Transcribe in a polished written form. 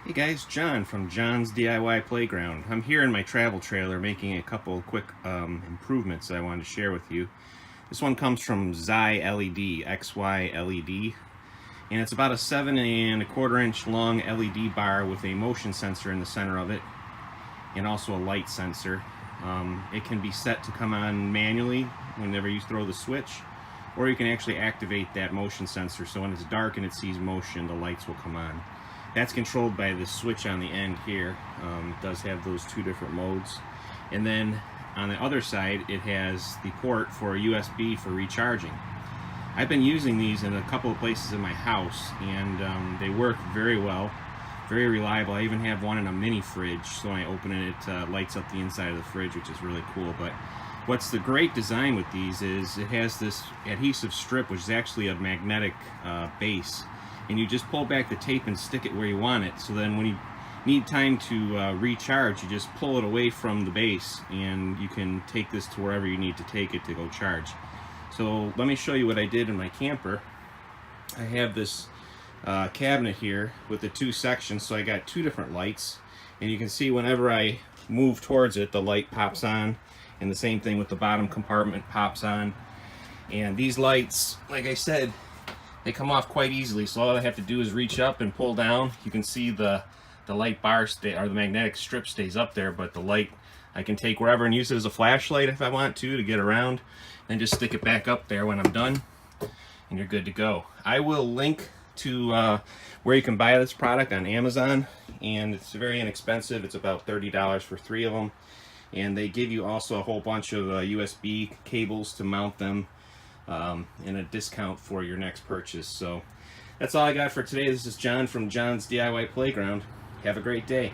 Hey guys, John from John's DIY Playground. I'm here in my travel trailer making a couple quick improvements that I wanted to share with you. This one comes from XY LED, and it's about a 7¼ inch long LED bar with a motion sensor in the center of it, and also a light sensor. It can be set to come on manually whenever you throw the switch, or you can actually activate that motion sensor so when it's dark and it sees motion, the lights will come on. That's controlled by the switch on the end here. It does have those two different modes. And then on the other side, it has the port for a USB for recharging. I've been using these in a couple of places in my house, and they work very well, very reliable. I even have one in a mini fridge, so when I open it, it lights up the inside of the fridge, which is really cool. But what's the great design with these is it has this adhesive strip, which is actually a magnetic base. And you just pull back the tape and stick it where you want it, so then when you need time to recharge, you just pull it away from the base and you can take this to wherever you need to take it to go charge. So let me show you what I did in my camper. I have this cabinet here with the two sections, so I got two different lights, and you can see whenever I move towards it, the light pops on, and the same thing with the bottom compartment pops on. And these lights, like I said, they come off quite easily, so all I have to do is reach up and pull down. You can see the light bar or the magnetic strip stays up there, but the light I can take wherever and use it as a flashlight if I want to get around, and just stick it back up there when I'm done, and you're good to go. I will link to where you can buy this product on Amazon, and it's very inexpensive. It's about $30 for 3 of them, and they give you also a whole bunch of USB cables to mount them, and a discount for your next purchase. So that's all I got for today. This is John from John's DIY Playground. Have a great day.